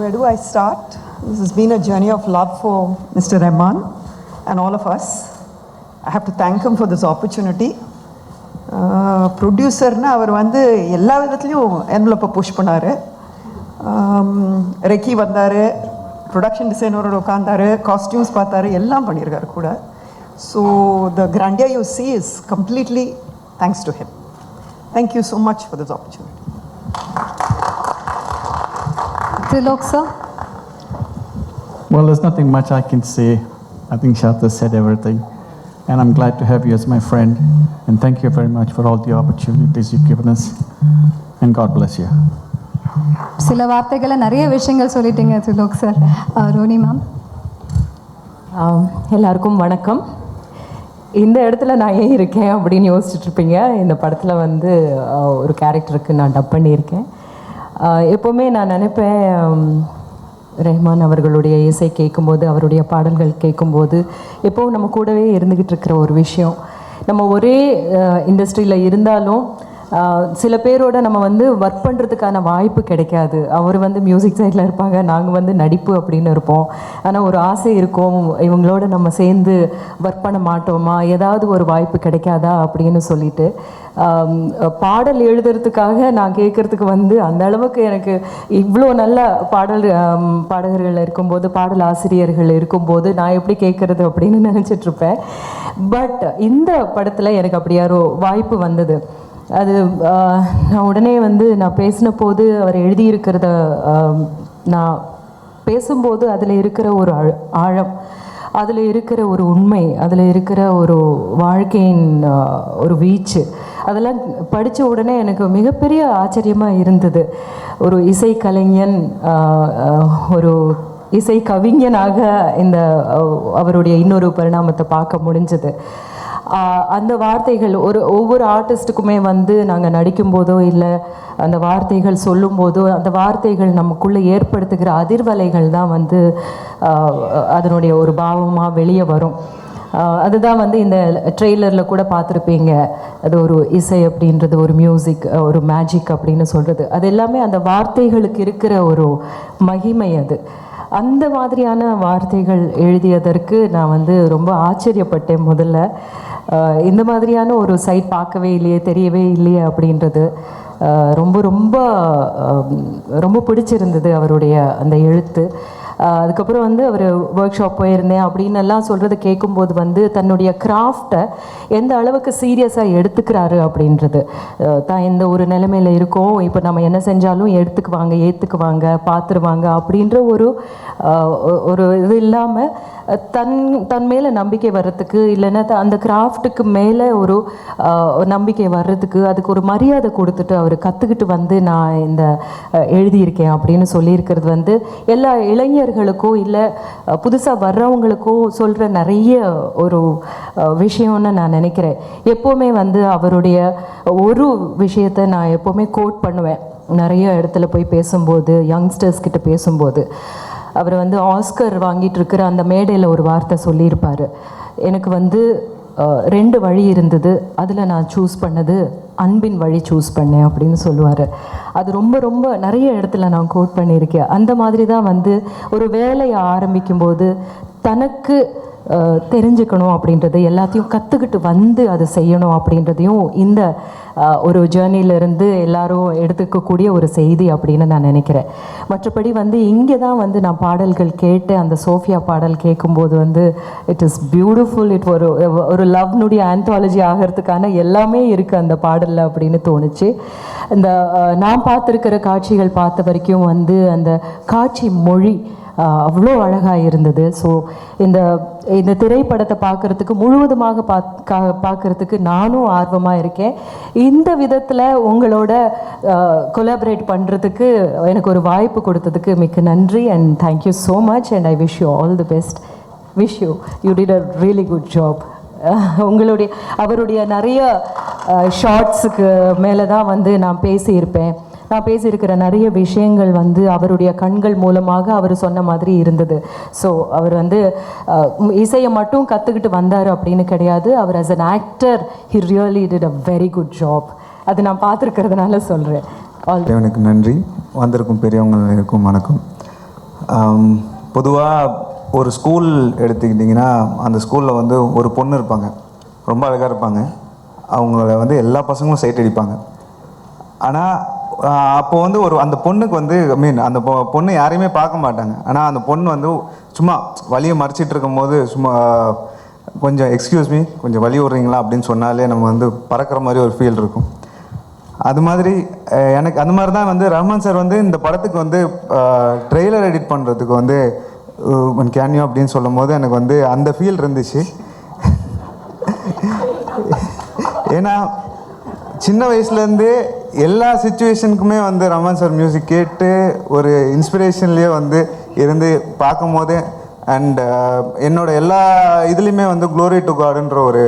where do I start? This has been a journey of love for Mr. Rahman and all of us. I have to thank him for this opportunity. ப்ரொடியூசர்னா அவர் வந்து எல்லா விதத்துலேயும் என்வலப்பை push பண்ணார். Recce வந்தார், production டிசைனரோட உட்காந்தார், costumes பார்த்தாரு, எல்லாம் பண்ணியிருக்காரு கூட. So the grandeur you see is completely thanks to him. Thank you so much for this opportunity. Trilok sir? Well, there's nothing much I can say. I think Shata said everything. And I'm glad to have you as my friend. And thank you very much for all the opportunities you've given us. And God bless you. சில வார்த்தைகளை நிறைய விஷயங்கள் சொல்லிட்டீங்க திலோக் sir. Ronnie ma'am. எல்லாருக்கும் வணக்கம். இந்த இடத்துல நான் ஏன் இருக்கேன் அப்படின்னு யோசிச்சுட்ருப்பீங்க. இந்த படத்தில் வந்து ஒரு கேரக்டருக்கு நான் டப் பண்ணியிருக்கேன். எப்போவுமே நான் நினைப்பேன், ரஹ்மான் அவர்களுடைய இசை கேட்கும்போது, அவருடைய பாடல்கள் கேட்கும்போது எப்போவும் நம்ம கூடவே இருந்துக்கிட்டு இருக்கிற ஒரு விஷயம், நம்ம ஒரே இண்டஸ்ட்ரியில் இருந்தாலும் சில பேரோட நம்ம வந்து ஒர்க் பண்ணுறதுக்கான வாய்ப்பு கிடைக்காது. அவர் வந்து மியூசிக் சைடில் இருப்பாங்க, நாங்கள் வந்து நடிப்பு அப்படின்னு இருப்போம். ஆனால் ஒரு ஆசை இருக்கும், இவங்களோட நம்ம சேர்ந்து ஒர்க் பண்ண மாட்டோமா, ஏதாவது ஒரு வாய்ப்பு கிடைக்காதா அப்படின்னு சொல்லிட்டு பாடல் எழுதுறதுக்காக நான் கேட்குறதுக்கு வந்து அந்த அளவுக்கு எனக்கு இவ்வளோ நல்ல பாடகர்கள் இருக்கும்போது, பாடல் ஆசிரியர்கள் இருக்கும்போது நான் எப்படி கேட்குறது அப்படின்னு நினச்சிட்ருப்பேன். பட் இந்த படத்தில் எனக்கு அப்படி யாரோ வாய்ப்பு வந்தது. அது நான் உடனே வந்து நான் பேசின போது அவர் எழுதியிருக்கிறத நான் பேசும்போது அதில் இருக்கிற ஒரு ஆழம், அதில் இருக்கிற ஒரு உண்மை, அதில் இருக்கிற ஒரு வாழ்க்கையின் ஒரு வீச்சு, அதெல்லாம் படித்த உடனே எனக்கு மிகப்பெரிய ஆச்சரியமாக இருந்தது. ஒரு இசை கலைஞன், ஒரு இசை கவிஞனாக இந்த அவருடைய இன்னொரு பரிணாமத்தை பார்க்க முடிஞ்சது. அந்த வார்த்தைகள் ஒவ்வொரு ஆர்டிஸ்ட்டுக்குமே வந்து நாங்கள் நடிக்கும்போதோ இல்லை அந்த வார்த்தைகள் சொல்லும்போதோ, அந்த வார்த்தைகள் நமக்குள்ளே ஏற்படுத்துகிற அதிர்வலைகள் தான் வந்து அதனுடைய ஒரு பாவமாக வெளியே வரும். அதுதான் வந்து இந்த ட்ரெய்லரில் கூட பார்த்துருப்பீங்க. அது ஒரு இசை அப்படின்றது, ஒரு மியூசிக், ஒரு மேஜிக் அப்படின்னு சொல்கிறது, அது எல்லாமே அந்த வார்த்தைகளுக்கு இருக்கிற ஒரு மகிமை. அது அந்த மாதிரியான வார்த்தைகள் எழுதியதற்கு நான் வந்து ரொம்ப ஆச்சரியப்பட்டேன். முதல்ல இந்த மாதிரியான ஒரு சைட் பார்க்கவே இல்லையே, தெரியவே இல்லையே அப்படின்றது ரொம்ப ரொம்ப ரொம்ப பிடிச்சிருந்தது அவருடைய அந்த எழுத்து. அதுக்கப்புறம் வந்து அவர் ஒர்க் ஷாப் போயிருந்தேன் அப்படின்னு எல்லாம் சொல்கிறத கேட்கும்போது வந்து தன்னுடைய கிராஃப்டை எந்த அளவுக்கு சீரியஸாக எடுத்துக்கிறாரு அப்படின்றது. தான் எந்த ஒரு நிலைமையில் இருக்கோம், இப்போ நம்ம என்ன செஞ்சாலும் எடுத்துக்குவாங்க, ஏற்றுக்குவாங்க, பார்த்துருவாங்க அப்படின்ற ஒரு இது இல்லாமல் தன் மேலே நம்பிக்கை வர்றதுக்கு, இல்லைன்னா அந்த கிராஃப்ட்டுக்கு மேலே ஒரு நம்பிக்கை வர்றதுக்கு, அதுக்கு ஒரு மரியாதை கொடுத்துட்டு அவர் கற்றுக்கிட்டு வந்து நான் இந்த எழுதியிருக்கேன் அப்படின்னு சொல்லியிருக்கிறது வந்து எல்லா இளைஞர்களுக்கோ இல்லை புதுசாக வர்றவங்களுக்கோ சொல்கிற நிறைய ஒரு விஷயம்னு நான் நினைக்கிறேன். எப்போவுமே வந்து அவருடைய ஒரு விஷயத்தை நான் எப்போவுமே கோட் பண்ணுவேன் நிறைய இடத்துல போய் பேசும்போது, யங்ஸ்டர்ஸ் கிட்ட பேசும்போது. அவர் வந்து ஆஸ்கர் வாங்கிட்டு இருக்கிற அந்த மேடையில் ஒரு வார்த்தை சொல்லியிருப்பார், எனக்கு வந்து 2 வழி இருந்தது, அதில் நான் சூஸ் பண்ணது அன்பின் வழி சூஸ் பண்ணேன் அப்படின்னு சொல்லுவார். அது ரொம்ப ரொம்ப நிறைய இடத்துல நான் கோட் பண்ணியிருக்கேன். அந்த மாதிரி தான் வந்து ஒரு வேலையை ஆரம்பிக்கும்போது தனக்கு தெரிஞ்சுக்கணும் அப்படின்றது, எல்லாத்தையும் கற்றுக்கிட்டு வந்து அதை செய்யணும் அப்படின்றதையும் இந்த ஒரு ஜேர்னியிலேருந்து எல்லாரும் எடுத்துக்கக்கூடிய ஒரு செய்தி அப்படின்னு நான் நினைக்கிறேன். மற்றபடி வந்து இங்கே தான் வந்து நான் பாடல்கள் கேட்டு, அந்த சோஃபியா பாடல் கேட்கும்போது வந்து இட் இஸ் பியூட்டிஃபுல். இட் ஒரு லவ்னுடைய ஆந்தாலஜி ஆகிறதுக்கான எல்லாமே இருக்குது அந்த பாடலில் அப்படின்னு தோணுச்சு. இந்த நான் பார்த்துருக்கிற காட்சிகள் பார்த்த வரைக்கும் வந்து அந்த காட்சி மொழி அவ்வளோ அழகாக இருந்தது. ஸோ இந்த திரைப்படத்தை பார்க்குறதுக்கு முழுவதுமாக பார்க்குறதுக்கு நானும் ஆர்வமாக இருக்கேன். இந்த விதத்தில் உங்களோட கொலாபரேட் பண்ணுறதுக்கு எனக்கு ஒரு வாய்ப்பு கொடுத்ததுக்கு மிக்க நன்றி. And thank you so much and I wish you all the best. Wish you did a really good job. அவருடைய நிறைய ஷார்ட்ஸுக்கு மேலே தான் வந்து நான் பேசியிருக்கிற நிறைய விஷயங்கள் வந்து அவருடைய கண்கள் மூலமாக அவர் சொன்ன மாதிரி இருந்தது. ஸோ அவர் வந்து இசையை மட்டும் கற்றுக்கிட்டு வந்தார் அப்படின்னு கிடையாது. அவர் as an actor he really did a very good job. அது நான் பார்த்துருக்கிறதுனால சொல்கிறேன். எனக்கு நன்றி. வந்திருக்கும் பெரியவங்களுக்கும் வணக்கம். பொதுவாக ஒரு ஸ்கூல் எடுத்துக்கிட்டிங்கன்னா அந்த ஸ்கூலில் வந்து ஒரு பொண்ணு இருப்பாங்க, ரொம்ப அழகாக இருப்பாங்க. அவங்கள வந்து எல்லா பசங்களும் சைட் அடிப்பாங்க. ஆனால் அப்போது வந்து அந்த பொண்ணுக்கு வந்து அந்த பொண்ணு யாரையுமே பார்க்க மாட்டாங்க. ஆனால் அந்த பொண்ணு வந்து சும்மா வழியை மறைச்சிட்டு இருக்கும்போது சும்மா கொஞ்சம் எக்ஸ்கியூஸ் மீ கொஞ்சம் வழி விட்றீங்களா அப்படின்னு சொன்னாலே நம்ம வந்து பறக்கிற மாதிரி ஒரு ஃபீல் இருக்கும். அது மாதிரி எனக்கு அந்த மாதிரி தான் வந்து ரஹ்மான் சார் வந்து இந்த படத்துக்கு வந்து ட்ரெய்லர் எடிட் பண்ணுறதுக்கு வந்து கேன்யூ அப்படின்னு சொல்லும் போது எனக்கு வந்து அந்த ஃபீல் இருந்துச்சு. ஏன்னா சின்ன வயசுலேருந்து எல்லா சுச்சுவேஷனுக்குமே வந்து ரஹ்மான் சார் மியூசிக் கேட்டு ஒரு இன்ஸ்பிரேஷன்லேயே வந்து இருந்து பார்க்கும் போது அண்ட் என்னோட எல்லா இதுலேயுமே வந்து க்ளோரி டு காடுன்ற ஒரு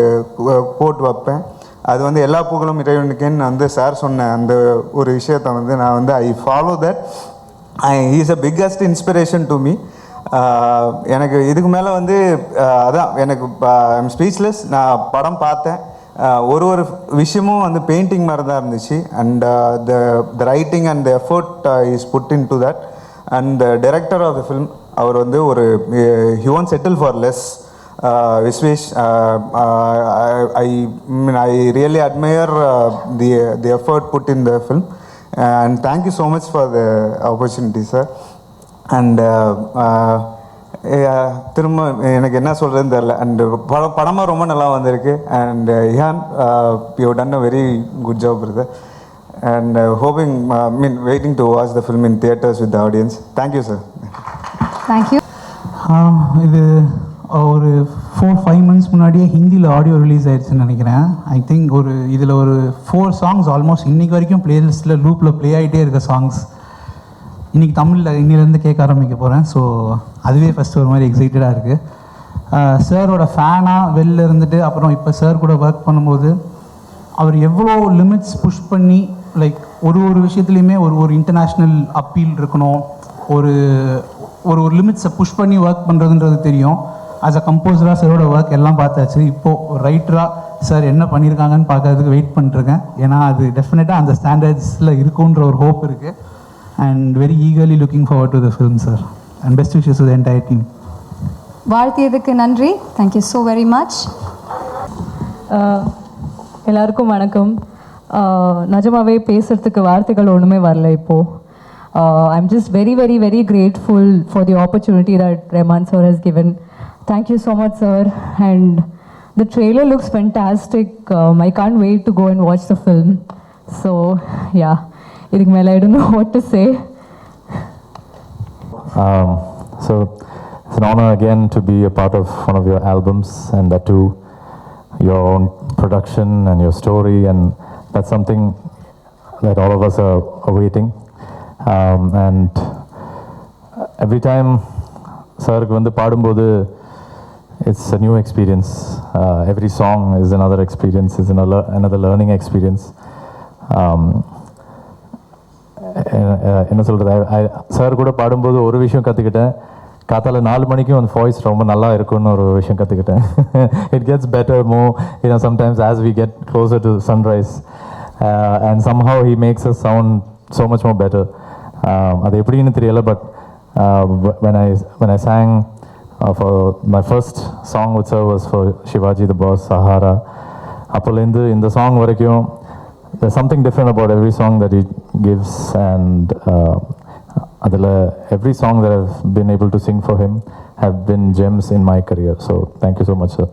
கோட் வைப்பேன். அது வந்து எல்லா புகழும் இறைவனுக்குன்னு வந்து சார் சொன்ன அந்த ஒரு விஷயத்தை வந்து நான் வந்து I follow that. Is a biggest inspiration to me. எனக்கு இதுக்கு மேலே வந்து அதான் எனக்கு ஐம் ஸ்பீச்லெஸ். நான் படம் பார்த்தேன், ஒரு விஷயமும் வந்து பெயிண்டிங் மாதிரி தான் இருந்துச்சு. And the writing and the effort is put into that. And the director of the film அவர் வந்து ஒரு he won't settle for less. Vishwesh, I really admire the effort put in the film, and thank you so much for the opportunity, sir. And திரும்ப எனக்கு என்ன சொல்கிறதுன்னு தெரில. And படமாக ரொம்ப நல்லா வந்திருக்கு. And Ihan, you have done a very good job brother. And hoping waiting to watch the film in theatres with the audience. Thank you sir. Thank you. இது ஒரு 4-5 months முன்னாடியே ஹிந்தியில் ஆடியோ ரிலீஸ் ஆயிடுச்சுன்னு நினைக்கிறேன். ஐ திங்க் இதில் ஒரு 4 songs ஆல்மோஸ்ட் இன்றைக்கி வரைக்கும் ப்ளேலிஸ்ட்டில் லூப்பில் ப்ளே ஆகிட்டே இருக்க சாங்ஸ் இன்றைக்கி தமிழில் இன்னிலேருந்து கேட்க ஆரம்பிக்க போகிறேன். ஸோ அதுவே ஃபஸ்ட்டு ஒரு மாதிரி எக்ஸைட்டடாக இருக்குது. சாரோட ஃபேனாக வெளில இருந்துட்டு அப்புறம் இப்போ சார் கூட ஒர்க் பண்ணும்போது அவர் எவ்வளோ லிமிட்ஸ் புஷ் பண்ணி லைக் ஒரு விஷயத்துலையுமே ஒரு இன்டர்நேஷ்னல் அப்பீல் இருக்கணும், ஒரு லிமிட்ஸை புஷ் பண்ணி ஒர்க் பண்ணுறதுன்றது தெரியும். ஆஸ் அ கம்போசராக சாரோட ஒர்க் எல்லாம் பார்த்தாச்சு. இப்போது ரைட்டராக சார் என்ன பண்ணியிருக்காங்கன்னு பார்க்கறதுக்கு வெயிட் பண்ணிட்டுருக்கேன். ஏன்னா அது டெஃபினட்டாக அந்த ஸ்டாண்டர்ட்ஸில் இருக்குன்ற ஒரு ஹோப் இருக்குது. And very eagerly looking forward to the film sir. And best wishes to the entire team. வாழ்த்தியதுக்கு நன்றி. Thank you so very much. எல்லாருக்கும் வணக்கம். நிஜமாவே பேசுகிறதுக்கு வார்த்தைகள் ஒன்றுமே வரல இப்போது. I'm just very, very, very grateful for the opportunity that Rahman sir has given. Thank you so much, sir. And the trailer looks fantastic. I can't wait to go and watch the film. So, yeah, I don't know what to say. So, it's an honor again to be a part of one of your albums, and that too, your own production and your story, and that's something that all of us are awaiting. And every time sirku vandu padumbodhu it's a new experience. Every song is another experience, is another learning experience. என்ன சொல்கிறது, sir கூட பாடும்போது ஒரு விஷயம் கற்றுக்கிட்டேன். காத்தால 4 மணிக்கும் அந்த வாய்ஸ் ரொம்ப நல்லா இருக்குன்னு ஒரு விஷயம் கற்றுக்கிட்டேன். It gets better more sometimes as we get closer to sunrise, and somehow he makes us sound so much more better. அது எப்படின்னு தெரியல, but when I sang for my first song with sir was for Shivaji the Boss, Sahara. அப்போலேருந்து இந்த song வரைக்கும் there's something different about every song that he gives, and அதில் every song that I've been able to sing for him have been gems in my career. So thank you so much, sir.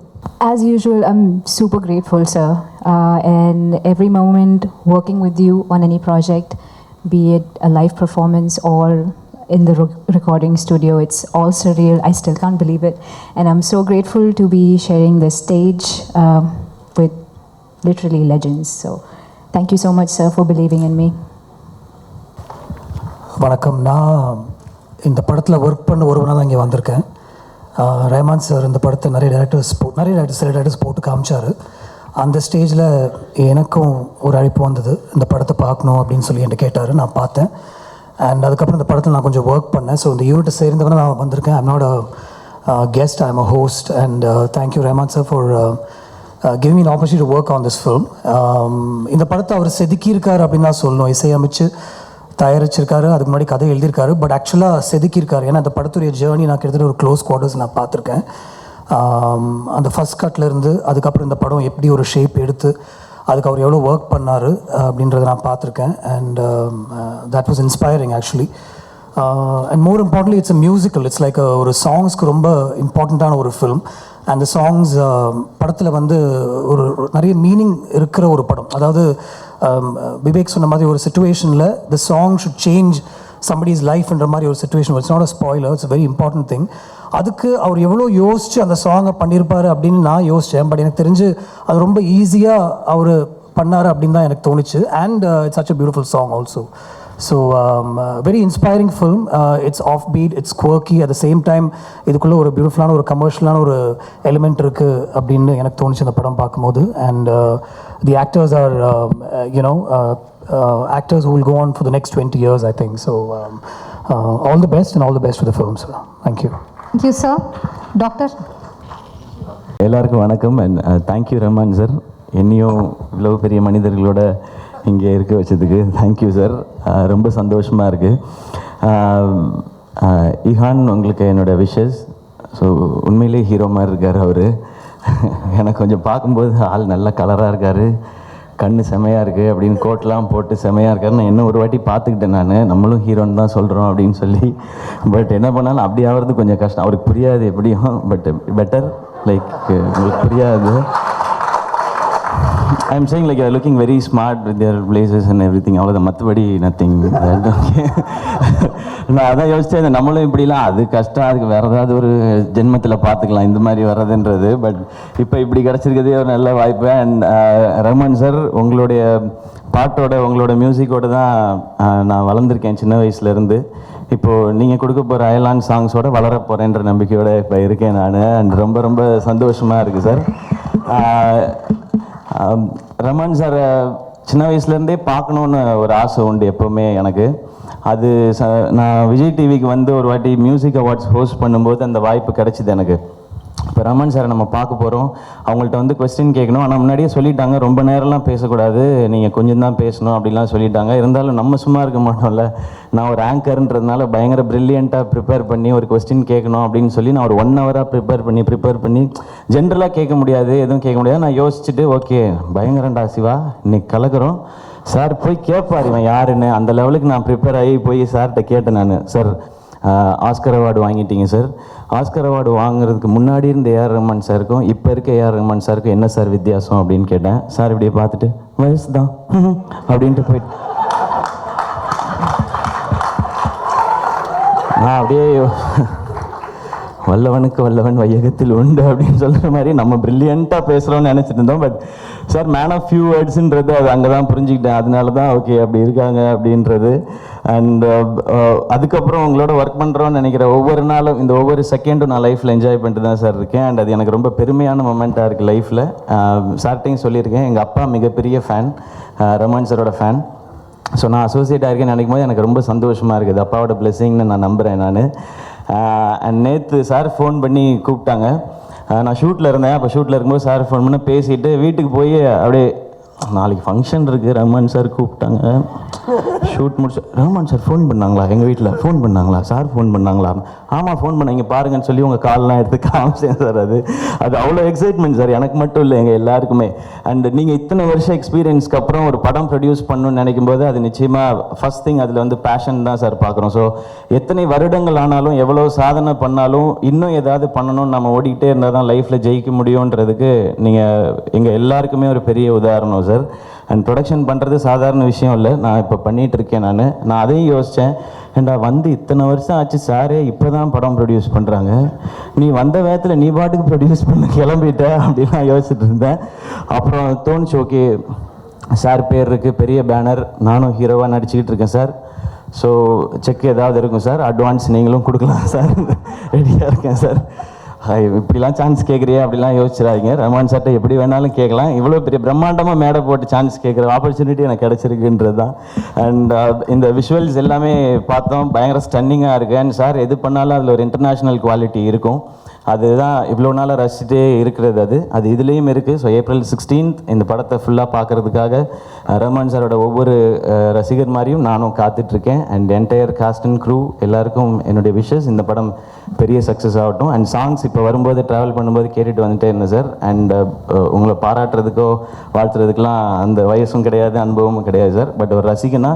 As usual, I'm super grateful, sir, and every moment working with you on any project, be it a live performance or in the recording studio, it's all surreal. I still can't believe it, and I'm so grateful to be sharing this stage with literally legends. So thank you so much, sir, for believing in me. வணக்கம். நான் இந்த படத்தில் work பண்ண ஒருவனாக தான் இங்கே வந்திருக்கேன். Rahman sir இந்த படத்தை சில டேரக்டர்ஸ் போட்டு காமிச்சார். அந்த ஸ்டேஜில் எனக்கும் ஒரு அழைப்பு வந்தது, இந்த படத்தை பார்க்கணும் அப்படின்னு சொல்லி என்கிட்ட கேட்டார். நான் பார்த்தேன். அண்ட் அதுக்கப்புறம் இந்த படத்தில் நான் கொஞ்சம் ஒர்க் பண்ணேன். ஸோ இந்த யூனிட்டை சேர்ந்தவன நான் வந்திருக்கேன். I'm not a guest, I'm a host. And thank you Rahman sir for giving me an opportunity to work on this film. இந்த படத்தை அவர் செதுக்கியிருக்கார் அப்படின்னு தான் சொல்லணும். இசையமைச்சு தயாரிச்சிருக்காரு, அதுக்கு முன்னாடி கதை எழுதியிருக்காரு, பட் ஆக்சுவலாக செதுக்கியிருக்காரு. ஏன்னா அந்த படத்துடைய ஜேர்னி நான் கிட்டத்தட்ட ஒரு க்ளோஸ் குவார்ட்டர்ஸ் நான் பார்த்துருக்கேன். அந்த ஃபஸ்ட் கட்லேருந்து அதுக்கப்புறம் இந்த படம் எப்படி ஒரு ஷேப் எடுத்து அதுக்கு அவர் எவ்வளோ ஒர்க் பண்ணார் அப்படின்றத நான் பார்த்துருக்கேன். And that was inspiring actually. And more importantly it's a musical. It's like ஒரு சாங்ஸ்க்கு ரொம்ப இம்பார்ட்டண்ட்டான ஒரு ஃபிலிம். அந்த சாங்ஸ் படத்தில் வந்து ஒரு நிறைய மீனிங் இருக்கிற ஒரு படம். அதாவது விவேக் சொன்ன மாதிரி ஒரு சுச்சுவேஷனில் the song should change somebody's லைஃப்ன்ற மாதிரி ஒரு situation. It's not a spoiler, it's very important thing. அதுக்கு அவர் எவ்வளோ யோசித்து அந்த சாங்கை பண்ணியிருப்பார் அப்படின்னு நான் யோசித்தேன். பட் எனக்கு தெரிஞ்சு அது ரொம்ப ஈஸியாக அவர் பண்ணார் அப்படின்னு தான் எனக்கு தோணுச்சு. And it's such a beautiful song also. So very inspiring film. It's offbeat, it's quirky, at the same time இதுக்குள்ளே ஒரு பியூட்டிஃபுல்லான ஒரு கமர்ஷியலான ஒரு எலிமெண்ட் இருக்குது அப்படின்னு எனக்கு தோணுச்சு அந்த படம் பார்க்கும்போது. And the actors are you know actors who will go on for the next 20 years, I think. So all the best and all the best for the film, sir. Thank you. Thank you, sir. Doctor. எல்லாருக்கும் வணக்கம் and thank you Rahman sir, என்னையும் இவ்வளோ பெரிய மனிதர்களோட இங்கே இருக்க வச்சதுக்கு thank you sir. ரொம்ப சந்தோஷமாக இருக்குது. இஹான், உங்களுக்கு என்னோடய விஷஸ். ஸோ உண்மையிலே ஹீரோ மாதிரி இருக்கார் அவர். எனக்கு கொஞ்சம் பார்க்கும்போது ஆள் நல்ல கலராக இருக்கார், கண்ணு செமையாக இருக்குது அப்படின்னு கோட்லாம் போட்டு செமையாக இருக்காரு. நான் என்ன ஒரு வாட்டி பார்த்துக்கிட்டேன், நான் நம்மளும் ஹீரோன்னு தான் சொல்கிறோம் அப்படின்னு சொல்லி. பட் என்ன பண்ணாலும் அப்படி ஆகிறது கொஞ்சம் கஷ்டம். அவருக்கு புரியாது எப்படியும், பட் பெட்டர் லைக் உங்களுக்கு புரியாது. I am saying like you are looking very smart with your places and every thing. அவ்வளோதான், மற்றபடி நத்திங். நான் அதான் யோசிச்சேன், நம்மளும் இப்படிலாம் அது கஷ்டம், அதுக்கு வேறு ஏதாவது ஒரு ஜென்மத்தில் பார்த்துக்கலாம் இந்த மாதிரி வர்றதுன்றது. பட் இப்போ இப்படி கிடச்சிருக்கிறதே ஒரு நல்ல வாய்ப்பு. அண்ட் ரஹ்மான் சார், உங்களுடைய பாட்டோட உங்களோட மியூசிக்கோடு தான் நான் வளர்ந்துருக்கேன் சின்ன வயசுலேருந்து. இப்போது நீங்கள் கொடுக்க போகிற அயலான் சாங்ஸோடு வளர போகிறேன்ற நம்பிக்கையோடு இப்போ இருக்கேன் நான். அண்ட் ரொம்ப ரொம்ப சந்தோஷமாக இருக்குது சார். ரஹ்மான் சார் சின்ன வயசுலேருந்தே பார்க்கணுன்னு ஒரு ஆசை உண்டு எப்போவுமே எனக்கு. அது நான் விஜய் டிவிக்கு வந்து ஒரு வாட்டி மியூசிக் அவார்ட்ஸ் ஹோஸ்ட் பண்ணும்போது அந்த வாய்ப்பு கிடச்சிது எனக்கு. இப்போ ரஹ்மான் சாரை நம்ம பார்க்க போகிறோம், அவங்கள்ட்ட வந்து கொஸ்டின் கேட்கணும். ஆனால் முன்னாடியே சொல்லிட்டாங்க, ரொம்ப நேரம்லாம் பேசக்கூடாது, நீங்கள் கொஞ்சம் தான் பேசணும் அப்படிலாம் சொல்லிட்டாங்க. இருந்தாலும் நம்ம சும்மா இருக்க மாட்டோம்ல, நான் ஒரு ஆங்கர்ன்றதுனால பயங்கர ப்ரில்லியண்ட்டாக ப்ரிப்பேர் பண்ணி ஒரு கொஸ்டின் கேட்கணும் அப்படின்னு சொல்லி நான் ஒரு 1 ஹவராக ப்ரிப்பேர் பண்ணி ஜென்ரலாக கேட்க முடியாது, எதுவும் கேட்க முடியாது. நான் யோசிச்சுட்டு ஓகே பயங்கரண்டா சிவா, இன்னைக்கு கலக்கிறோம், சார் போய் கேட்பார் இவன் யாருன்னு. அந்த லெவலுக்கு நான் ப்ரிப்பேர் ஆகி போய் சார்கிட்ட கேட்டேன் நான். சார் ஆஸ்கர் அவார்டு வாங்கிட்டீங்க சார், ஆஸ்கர் அவார்டு வாங்குறதுக்கு முன்னாடி இருந்த ஏஆர் ரஹ்மான் சாருக்கும் இப்போ இருக்க ஏஆர் ரஹ்மான் சாருக்கும் என்ன சார் வித்தியாசம் அப்படின்னு கேட்டேன். சார் இப்படியே பார்த்துட்டு வயசு தான் அப்படின்ட்டு போயிட்டு நான் அப்படியே வல்லவனுக்கு வல்லவன் வையகத்தில் உண்டு அப்படின்னு சொல்கிற மாதிரி நம்ம ப்ரில்லியண்ட்டாக பேசுகிறோன்னு நினச்சிட்டு இருந்தோம். But sir man of few வேர்ட்ஸுன்றது அது அங்கே தான் புரிஞ்சுக்கிட்டேன். அதனால தான் ஓகே அப்படி இருக்காங்க அப்படின்றது. அண்ட் அதுக்கப்புறம் உங்களோட ஒர்க் பண்ணுறோன்னு நினைக்கிற ஒவ்வொரு நாளும் இந்த ஒவ்வொரு செகண்டும் நான் லைஃப்பில் என்ஜாய் பண்ணிட்டு தான் சார் இருக்கேன். அண்ட் அது எனக்கு ரொம்ப பெருமையான மொமெண்ட்டாக இருக்குது லைஃப்பில். சார்ட்டையும் சொல்லியிருக்கேன், எங்கள் அப்பா மிகப்பெரிய ஃபேன், ரஹ்மான் சாரோட ஃபேன். ஸோ நான் அசோசியேட் ஆகிருக்கேன்னு நினைக்கும் போது எனக்கு ரொம்ப சந்தோஷமாக இருக்குது. அப்பாவோட பிளெஸிங்னு நான் நம்புகிறேன் நான். அண்ட் நேற்று சார் ஃபோன் பண்ணி கூப்பிட்டாங்க. நான் ஷூட்டில் இருந்தேன். அப்போ ஷூட்டில் இருக்கும்போது சார் ஃபோன் பண்ணி பேசிவிட்டு வீட்டுக்கு போய் அப்படியே நாளைக்கு ஃபங்க்ஷன் இருக்குது, ரஹ்மான் சார் கூப்பிட்டாங்க, ஷூட் முடிச்சு ரஹ்மான் சார் ஃபோன் பண்ணாங்களா, எங்கள் வீட்டில் ஃபோன் பண்ணாங்களா, சார் ஃபோன் பண்ணாங்களா, ஆமாம் ஃபோன் பண்ண, இங்கே பாருங்கன்னு சொல்லி உங்கள் கால்லாம் எடுத்து காமிச்சேன் சார். அது அவ்வளோ எக்ஸைட்மெண்ட் சார், எனக்கு மட்டும் இல்லை எங்கள் எல்லாருக்குமே. அண்ட் நீங்கள் இத்தனை வருஷம் எக்ஸ்பீரியன்ஸ்க்கு அப்புறம் ஒரு படம் ப்ரொடியூஸ் பண்ணணும்னு நினைக்கும் போது அது நிச்சயமாக ஃபஸ்ட் திங் அதில் வந்து பேஷன் தான் சார் பார்க்குறோம். ஸோ எத்தனை வருடங்கள் ஆனாலும் எவ்வளோ சாதனை பண்ணாலும் இன்னும் ஏதாவது பண்ணணும்னு நம்ம ஓடிக்கிட்டே இருந்தால் தான் லைஃப்பில் ஜெயிக்க முடியுன்றதுக்கு நீங்கள் எங்கள் எல்லாருக்குமே ஒரு பெரிய உதாரணம் சார். அண்ட் ப்ரொடக்ஷன் பண்ணுறது சாதாரண விஷயம் இல்லை, நான் இப்போ பண்ணிகிட்டு இருக்கேன். நான் அதையும் யோசித்தேன், ஏண்டா வந்து இத்தனை வருஷம் ஆச்சு சாரே இப்போ தான் படம் ப்ரொடியூஸ் பண்ணுறாங்க, நீ வந்த வேகத்தில் நீ பாட்டுக்கு ப்ரொடியூஸ் பண்ண கிளம்பிட்ட அப்படின்னு நான் யோசிச்சுட்டு இருந்தேன். அப்புறம் தோணுச்சு ஓகே சார் பேர் இருக்குது, பெரிய பேனர், நானும் ஹீரோவாக நடிச்சுக்கிட்டு இருக்கேன் சார். ஸோ செக் ஏதாவது இருக்கும் சார், அட்வான்ஸ் நீங்களும் கொடுக்கலாம் சார், ரெடியாக இருக்கேன் சார். இப்படிலாம் சான்ஸ் கேட்குறியே அப்படிலாம் யோசிச்சிடாதீங்க, ரஹ்மான் சார்ட்ட எப்படி வேணாலும் கேட்கலாம். இவ்வளோ பெரிய பிரம்மாண்டமாக மேடை போட்டு சான்ஸ் கேட்குற ஆப்பர்ச்சுனிட்டி எனக்கு கிடச்சிருக்குன்றது தான். அண்ட் இந்த விஷுவல்ஸ் எல்லாமே பார்த்தோம், பயங்கர ஸ்டன்னிங்காக இருக்குது. அண்ட் சார் எது பண்ணாலும் அதில் ஒரு இன்டர்நேஷ்னல் குவாலிட்டி இருக்கும். அதுதான் இவ்வளோ நாளாக ரசிச்சுட்டே இருக்கிறது. அது இதுலேயும் இருக்குது. ஸோ April 16th இந்த படத்தை ஃபுல்லாக பார்க்குறதுக்காக ரஹ்மான் சாரோட ஒவ்வொரு ரசிகர் மாதிரியும் நானும் காத்துட்ருக்கேன். And entire cast and crew எல்லாருக்கும் என்னுடைய விஷஸ், இந்த படம் பெரிய சக்ஸஸ் ஆகட்டும். அண்ட் சாங்ஸ் இப்போ வரும்போது ட்ராவல் பண்ணும்போது கேட்டுட்டு வந்துட்டே இருந்தேன் சார். அண்ட் உங்களை பாராட்டுறதுக்கோ வாழ்த்துறதுக்கெலாம் அந்த வயசும் கிடையாது, அனுபவமும் கிடையாது சார். பட் ஒரு ரசிகனா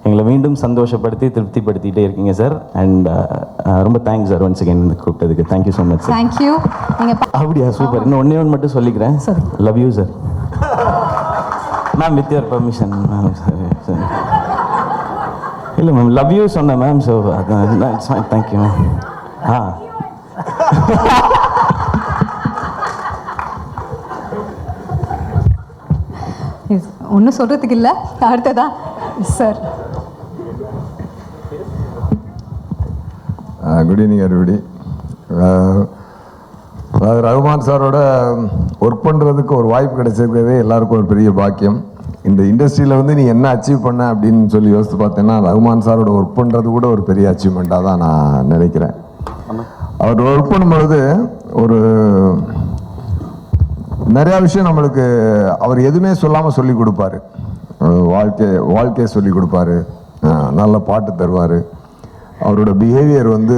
எங்களை மீண்டும் சந்தோஷப்படுத்தி திருப்திப்படுத்திகிட்டே இருக்கீங்க சார். அண்ட் ரொம்ப தேங்க்ஸ் சார் ஒன்ஸ் அகேன் கூப்பிட்டதுக்கு. Thank you so much sir. Thank you. நீங்கள் அப்படியா, சூப்பர். இன்னும் ஒன்றே ஒன்று மட்டும் சொல்லிக்கிறேன். Love you sir. Ma'am with your permission ma'am. Sir இல்லை மேம், லவ் யூ சொன்னேன் மேம். ஸோ அதான் தேங்க்யூ மேம். ஒன்றும் சொல்கிறதுக்கு இல்லை. அடுத்ததா sir. Good evening everybody. Rahman சாரோட ஒர்க் பண்ணுறதுக்கு ஒரு வாய்ப்பு கிடைச்சிருக்கிறதே எல்லாருக்கும் ஒரு பெரிய பாக்கியம். இந்த இண்டஸ்ட்ரியில் வந்து நீ என்ன அச்சீவ் பண்ண அப்படின்னு சொல்லி யோசித்து பார்த்தேன்னா ரகுமான் சாரோட ஒர்க் பண்ணுறது கூட ஒரு பெரிய அச்சீவ்மெண்ட்டாக தான் நான் நினைக்கிறேன். அவர் ஒர்க் பண்ணும்பொழுது ஒரு நிறையா விஷயம் நம்மளுக்கு அவர் எதுவுமே சொல்லாமல் சொல்லி கொடுப்பாரு. வாழ்க்கையை சொல்லி கொடுப்பாரு, நல்ல பாட்டு தருவார். அவரோட பிஹேவியர் வந்து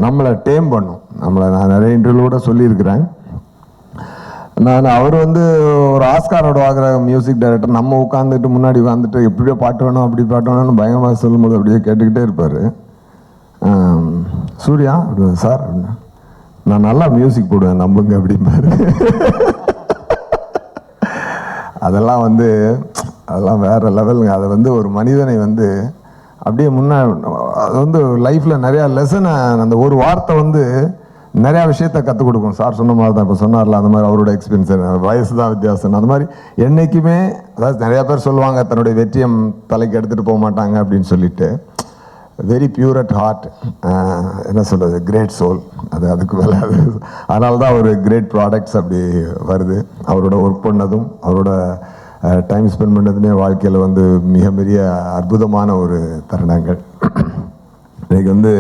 நம்மளை டேம் பண்ணும். நான் நிறைய இன்டர்வியூவோட சொல்லியிருக்கிறேன். அவர் வந்து ஒரு ஆஸ்காரோட ஆகிற மியூசிக் டைரக்டர். நம்ம உட்காந்துட்டு முன்னாடி உட்காந்துட்டு எப்படியோ பாட்டு வேணும் அப்படி பாட்டு வேணும்னு பயங்கரமாக சொல்லும்போது அப்படியே கேட்டுக்கிட்டே இருப்பார். சூர்யா சார் அப்படின்னா நான் நல்லா மியூசிக் போடுவேன் நம்புங்க அப்படிம்பாரு. அதெல்லாம் வேற லெவலுங்க. அதை வந்து ஒரு மனிதனை வந்து அப்படியே அது வந்து லைஃப்பில் நிறையா லெசனை அந்த ஒரு வார்த்தை வந்து நிறையா விஷயத்த கற்றுக் கொடுக்கும். சார் சொன்ன மாதிரி தான் இப்போ சொன்னார்ல, அந்த மாதிரி அவரோட எக்ஸ்பீரியன்ஸ், வயசு தான் வித்தியாசம். அந்த மாதிரி என்றைக்குமே அதாவது நிறையா பேர் சொல்லுவாங்க தன்னுடைய வெற்றியை தலைக்கு எடுத்துகிட்டு போக மாட்டாங்க அப்படின்னு சொல்லிட்டு. வெரி பியூர் அட் ஹார்ட், என்ன சொல்கிறது, கிரேட் சோல். அதுக்கு மேலே அதனால தான் ஒரு கிரேட் ப்ராடக்ட்ஸ் அப்படி வருது. அவரோட ஒர்க் பண்ணதும் அவரோட டைம் ஸ்பெண்ட் பண்ணதுமே வாழ்க்கையில் வந்து மிக பெரிய அற்புதமான ஒரு தருணங்கள். இன்னைக்கு வந்து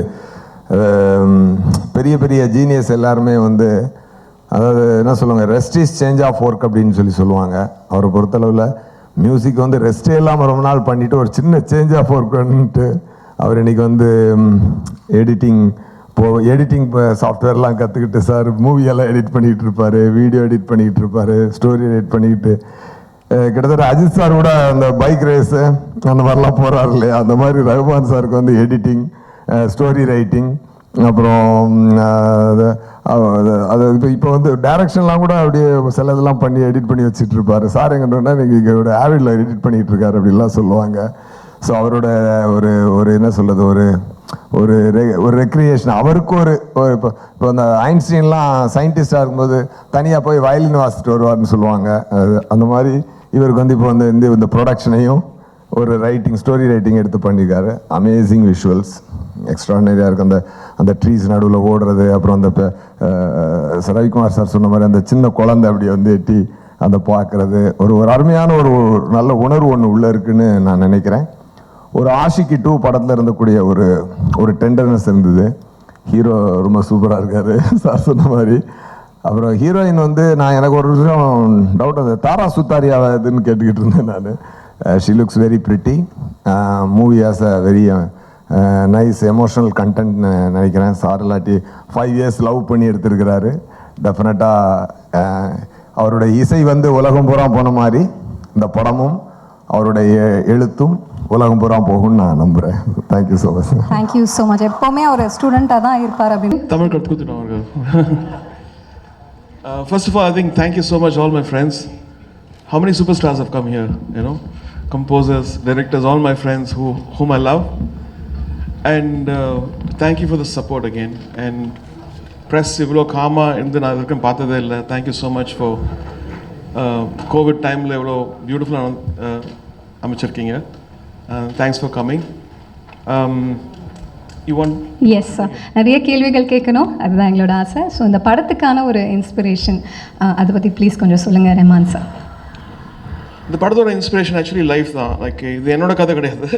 பெரிய பெரிய ஜீனியஸ் எல்லாருமே வந்து அதாவது என்ன சொல்லுவாங்க, rest is change of work அப்படின்னு சொல்லுவாங்க. அவரை பொறுத்தளவில் மியூசிக் வந்து ரெஸ்ட்டே இல்லாமல் ரொம்ப நாள் பண்ணிவிட்டு ஒரு சின்ன சேஞ்ச் ஆஃப் ஒர்க்குன்ட்டு அவர் இன்றைக்கி வந்து எடிட்டிங் சாஃப்ட்வேர்லாம் கற்றுக்கிட்டு சார் மூவியெல்லாம் எடிட் பண்ணிக்கிட்டு இருப்பார், வீடியோ எடிட் பண்ணிக்கிட்டு இருப்பார், ஸ்டோரி எடிட் பண்ணிக்கிட்டு கிட்டத்தட்ட அஜித் சார் கூட அந்த பைக் ரேஸு அந்த மாதிரிலாம் போகிறாரு இல்லையா, அந்த மாதிரி ரகுமான் சாருக்கு வந்து எடிட்டிங், ஸ்டோரி ரைட்டிங், அப்புறம் அது இப்போ வந்து டைரக்ஷன்லாம் கூட அப்படியே சில இதெல்லாம் பண்ணி எடிட் பண்ணி வச்சுட்டு இருப்பார். சார் எங்கன்னா நீங்கள் ஆவிடில் எடிட் பண்ணிகிட்டு இருக்காரு அப்படின்லாம் சொல்லுவாங்க. ஸோ அவரோட ஒரு என்ன சொல்கிறது, ஒரு ரெக்ரியேஷன் அவருக்கு இப்போ அந்த ஐன்ஸ்டீன்லாம் சயின்டிஸ்டாக இருக்கும்போது தனியாக போய் வயலின் வாசிச்சுட்டு வருவார்னு சொல்லுவாங்க. அந்த மாதிரி இவருக்கு வந்து இப்போ வந்து இந்த ப்ரொடக்ஷனையும் ஒரு ஸ்டோரி ரைட்டிங் எடுத்து பண்ணியிருக்காரு. அமேசிங் விஷுவல்ஸ், எக்ஸ்ட்ரானரியாக இருக்குது. அந்த ட்ரீஸ் நடுவில் ஓடுறது, அப்புறம் அந்த ரவிக்குமார் சார் சொன்ன மாதிரி அந்த சின்ன குழந்தை அப்படி வந்து எட்டி அந்த பார்க்குறது, ஒரு அருமையான ஒரு நல்ல உணர்வு ஒன்று உள்ளே இருக்குன்னு நான் நினைக்கிறேன். ஒரு ஆஷிக்கி 2 படத்தில் இருந்தக்கூடிய ஒரு டெண்டர்னஸ் இருந்தது. ஹீரோ ரொம்ப சூப்பராக இருக்கார் சார் சொன்ன மாதிரி. அப்புறம் ஹீரோயின் வந்து எனக்கு ஒரு விஷயம் டவுட், அது தாரா சுத்தாரியாவை இதுன்னு கேட்டுக்கிட்டு இருந்தேன் நான். She looks very pretty. Movie has a very nice emotional content நினைக்கிறேன். சார் இல்லாட்டி 5 years லவ் பண்ணி எடுத்திருக்கிறாரு. டெஃபினட்டாக அவருடைய இசை வந்து உலகம் பூரா போன மாதிரி இந்த படமும் அவருடைய எழுத்தும் உலகம் பூரா போகும்னு நான் நம்புகிறேன். Thank you so much. Thank you so much. எப்போவுமே ஒரு ஸ்டூடெண்ட்டாக தான் இருப்பார் அப்படின்னு தமிழ் கற்றுக்குத்துட்டோம் அவர்கள். First of all, I think thank you so much all my friends. How many superstars have come here, composers, directors, all my friends whom I love. And thank you for the support again. And press ivlo calma indu na irukkum paathathe illa. Thank you so much for COVID time la ivlo beautiful அமைச்சிருக்கீங்க. Thanks for coming. You want? Yes sir, நிறைய கேள்விகள் கேட்கணும், அதுதான் எங்களோட ஆசை. So இந்த படத்துக்கான ஒரு inspiration அதை பற்றி ப்ளீஸ் கொஞ்சம் சொல்லுங்கள் ரஹ்மான் சார். இந்த படத்தோட இன்ஸ்பிரேஷன் ஆக்சுவலி லைஃப் தான். லைக் இது என்னோட கதை கிடையாது,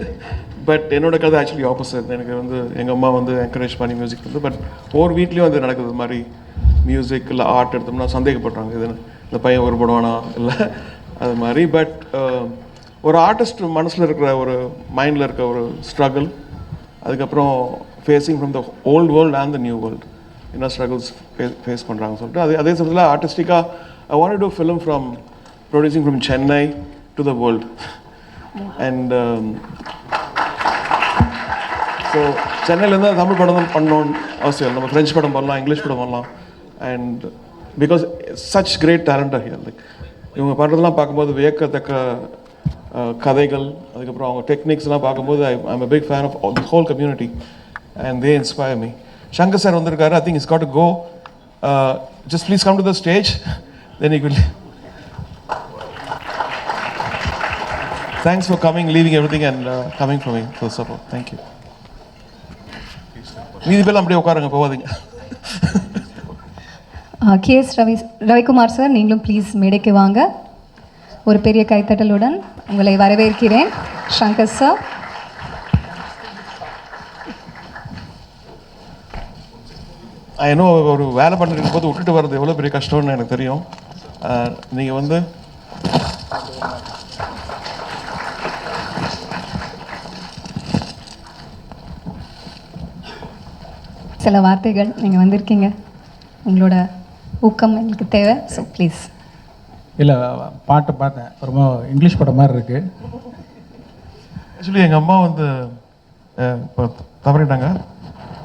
பட் என்னோட கதை ஆக்சுவலி ஆப்போசிட். எனக்கு வந்து எங்கள் அம்மா வந்து என்கரேஜ் பண்ணி மியூசிக் வந்து, பட் ஒவ்வொரு வீட்லேயும் வந்து நடக்குது இது மாதிரி. மியூசிக் இல்லை ஆர்ட் எடுத்தோம்னா சந்தேகப்படுறாங்க, இது இந்த பையன் ஒரு படம்னா இல்லை அது மாதிரி. பட் ஒரு ஆர்டிஸ்ட் மனசில் இருக்கிற ஒரு மைண்டில் இருக்க ஒரு ஸ்ட்ரகிள், அதுக்கப்புறம் facing from the old world and the new world என்ன ஸ்ட்ரகிள்ஸ் ஃபேஸ் பண்ணுறாங்கன்னு சொல்லிட்டு அதே சமயத்தில் ஆர்டிஸ்டிக்காக I want to do film from producing from Chennai to the world. And so சென்னையிலேருந்து தமிழ் படம் தான் பண்ணணும்னு அவசியம் இல்லை, நம்ம ஃப்ரெஞ்ச் படம் பண்ணலாம், இங்கிலீஷ் படம் பண்ணலாம். And because such great talent here. Like இவங்க பண்ணுறதெல்லாம் பார்க்கும்போது வியக்கத்தக்க கதைகள், அதுக்கப்புறம் அவங்க டெக்னிக்ஸ்லாம் பார்க்கும்போது I'm a big fan of the whole community and they inspire me. Shankar sir வந்திருக்காரு. I think he's got to go. Just please come to the stage. Then he will. Thanks for coming, leaving everything and coming for me for support. Thank you. மீதி பேர்லாம் அப்படியே உட்காருங்க, போகாதீங்க. KS Ravikumar sir, நீங்களும் please மேடைக்கு வாங்க. ஒரு பெரிய கைத்தட்டலுடன் உங்களை வரவேற்கிறேன். சங்கர் சார். இன்னும் ஒரு வேலை பண்ணிட்டு போது விட்டுட்டு வர்றது எவ்வளோ பெரிய கஷ்டம்னு எனக்கு தெரியும். நீங்கள் வந்து சில வார்த்தைகள், நீங்கள் வந்திருக்கீங்க, உங்களோட ஊக்கம் எங்களுக்கு தேவை. So please. இல்லை, பாட்டு பார்த்தேன், ரொம்ப இங்கிலீஷ் படம் மாதிரி இருக்குது. ஆக்சுவலி எங்கள் அம்மா வந்து இப்போ தவறிட்டாங்க.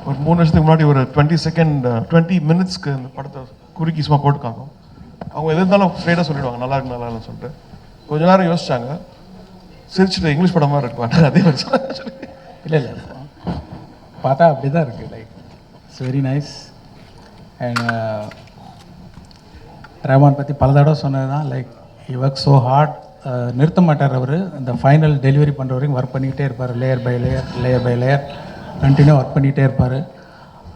ஒரு 3 வருஷத்துக்கு முன்னாடி ஒரு 20 மினிட்ஸ்க்கு இந்த படத்தை குறுக்கி சும்மா போட்டுக்காங்க. அவங்க எது இருந்தாலும் ஸ்ட்ரெயிட்டாக சொல்லிடுவாங்க, நல்லா இருக்கு நல்லா இல்லைன்னு சொல்லிட்டு. கொஞ்ச நேரம் யோசிச்சாங்க, சிரிச்சுட்டு இங்கிலீஷ் படம் மாதிரி இருக்குவாங்க, அதே மாதிரி சொல்லி. இல்லை பார்த்தா அப்படி தான் இருக்குது. Like it's very nice. And Rahman பற்றி பல தடவை சொன்னது தான், like he work so hard. நிறுத்த மாட்டார் அவர். இந்த ஃபைனல் டெலிவரி பண்ணுற வரைக்கும் ஒர்க் பண்ணிக்கிட்டே இருப்பார். Layer by layer continue work பண்ணிகிட்டே இருப்பார்.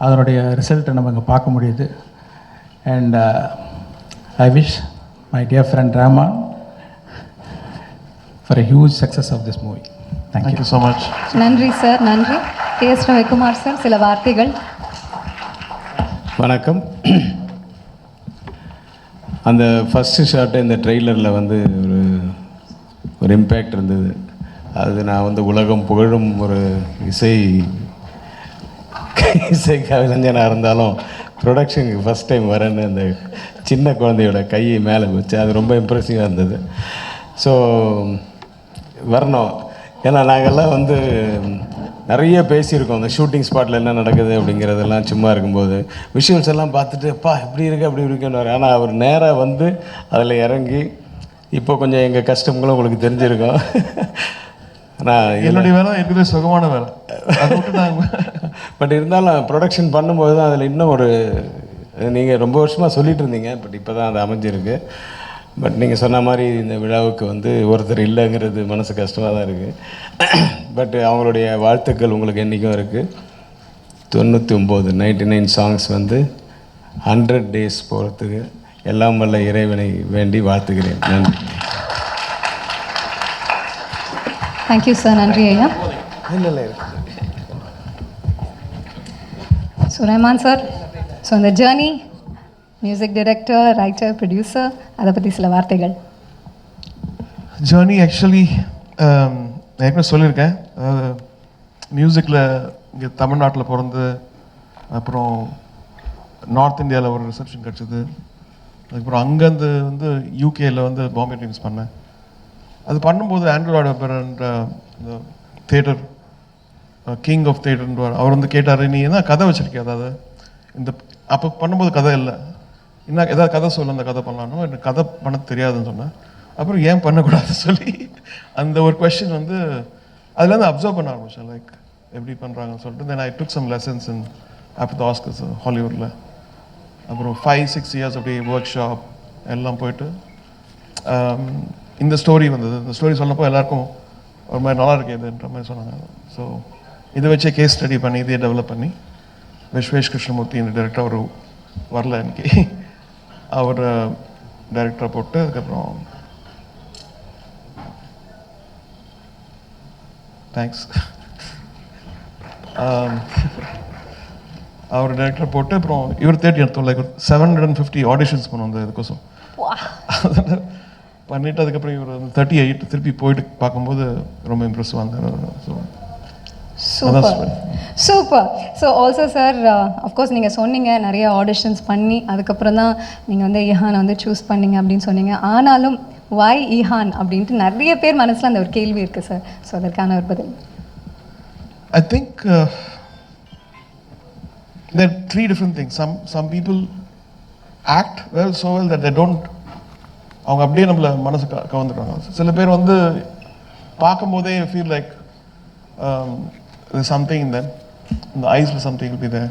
அதனுடைய ரிசல்ட்டை நம்ம இங்கே பார்க்க முடியுது. And I wish my dear friend Rahman for a huge success of this movie. Thank you so much. நன்றி சார், நன்றி. கேஎஸ் ரவிக்குமார் சார், சில வார்த்தைகள். வணக்கம். அந்த ஃபஸ்ட்டு ஷாட்டு இந்த ட்ரெய்லரில் வந்து ஒரு இம்பேக்ட் இருந்தது. அது நான் வந்து உலகம் புகழும் ஒரு இசை கலைஞனாக இருந்தாலும் ப்ரொடக்ஷனுக்கு ஃபஸ்ட் டைம் வரேன்னு அந்த சின்ன குழந்தையோட கையை மேலே வச்சு அது ரொம்ப இம்ப்ரெசிவாக இருந்தது. ஸோ வரணும். ஏன்னா நாங்கள்லாம் வந்து நிறைய பேசியிருக்கோம், அந்த ஷூட்டிங் ஸ்பாட்டில் என்ன நடக்குது அப்படிங்கிறதெல்லாம் சும்மா இருக்கும்போது விஷுவல்ஸ் எல்லாம் பார்த்துட்டு அப்பா இப்படி இருக்குது அப்படி இருக்குன்னு. ஆனால் அவர் நேராக வந்து அதில் இறங்கி இப்போ கொஞ்சம் எங்கள் கஷ்டங்களும் உங்களுக்கு தெரிஞ்சிருக்கோம். ஆனால் என்னுடைய வேலை இருக்குது சுகமான வேலை. பட் இருந்தாலும் ப்ரொடக்ஷன் பண்ணும்போது தான் அதில் இன்னும் ஒரு நீங்கள் ரொம்ப வருஷமாக சொல்லிட்டு இருந்தீங்க, பட் இப்போ தான் அது அமைஞ்சிருக்கு. பட் நீங்கள் சொன்ன மாதிரி இந்த விழாவுக்கு வந்து ஒருத்தர் இல்லைங்கிறது மனசு கஷ்டமாக தான் இருக்குது. பட் அவங்களுடைய வாழ்த்துக்கள் உங்களுக்கு என்றைக்கும் இருக்குது. 99 சாங்ஸ் வந்து 100 days போகிறதுக்கு எல்லாம் வல்ல இறைவனை வேண்டி வாழ்த்துக்கிறேன். நன்றி. Thank you sir. நன்றி ஐயா. ஸோ ரஹ்மான் சார், ஸோ இந்த journey, music director, writer, producer, அதை பற்றி சில வார்த்தைகள். ஜேர்னி ஆக்சுவலி நான் ஏற்கனவே சொல்லியிருக்கேன். அதாவது மியூசிக்கில் இங்கே தமிழ்நாட்டில் பிறந்து, அப்புறம் நார்த் இந்தியாவில் ஒரு ரிசப்ஷன் கிடச்சிது. அதுக்கப்புறம் அங்கேருந்து வந்து யூகேயில் வந்து பாம்பே ட்ரீம்ஸ் பண்ணேன். அது பண்ணும்போது ஆண்ட்ரூ லாய்ட் வெப்பர்ன்ற இந்த தேட்டர் கிங் ஆஃப் தேட்டர்ன்றவர் அவர் வந்து கேட்டார், நீ என்ன கதை வச்சுருக்கே, அதாவது இந்த அப்போ பண்ணும்போது கதை இல்லை, இன்னும் ஏதாவது கதை சொல்ல அந்த கதை பண்ணலான்னு. எனக்கு கதை பண்ண தெரியாதுன்னு சொன்னேன். அப்புறம் ஏன் பண்ணக்கூடாதுன்னு சொல்லி அந்த ஒரு கொஸ்டின் வந்து அதுலேருந்து அப்சர்வ் பண்ண ஆரம்பித்தேன், லைக் எப்படி பண்ணுறாங்கன்னு சொல்லிட்டு. Then I took some lessons in after the Oscars ஹாலிவுட்டில். அப்புறம் 5-6 இயர்ஸ் அப்படி ஒர்க் ஷாப் எல்லாம் போயிட்டு இந்த ஸ்டோரி வந்தது. இந்த ஸ்டோரி சொன்னப்போ எல்லாருக்கும் ஒரு மாதிரி நல்லா இருக்குதுன்ற மாதிரி சொன்னாங்க. ஸோ இதை வச்சே கேஸ் ஸ்டடி பண்ணி இதையே டெவலப் பண்ணி விஸ்வேஷ் கிருஷ்ணமூர்த்தி இந்த டைரக்டர் அவர் வரல எனக்கு, அவர் டைரக்டரை போட்டு அதுக்கப்புறம் தேங்க்ஸ் அவர் டேரக்டர் போட்டு அப்புறம் இவர் தேடி எடுத்தோம் லைக் 750 ஆடிஷன்ஸ் பண்ணோம் அந்த இதுக்கோசம் பண்ணிவிட்டு அதுக்கப்புறம் இவர் 38 திருப்பி போயிட்டு பார்க்கும்போது ரொம்ப இம்ப்ரெசிவாக இருந்தார். So super. So also sir of course நீங்கள் சொன்னீங்க நிறைய ஆடிஷன்ஸ் பண்ணி அதுக்கப்புறம் தான் நீங்கள் வந்து ஈஹானை வந்து சூஸ் பண்ணீங்க அப்படின்னு சொன்னீங்க. ஆனாலும் வை ஈஹான் அப்படின்ட்டு நிறைய பேர் மனசில் அந்த ஒரு கேள்வி இருக்குது சார். ஸோ அதற்கான ஒரு பதில். I think there are three different things. Some people act well, so well that they don't. அவங்க அப்படியே நம்மள மனசு கவர்ந்துடுறாங்க. சில பேர் வந்து பார்க்கும்போதே feel like something in them, இந்த ஐஸில் சம்திங் வில் பி தேர்.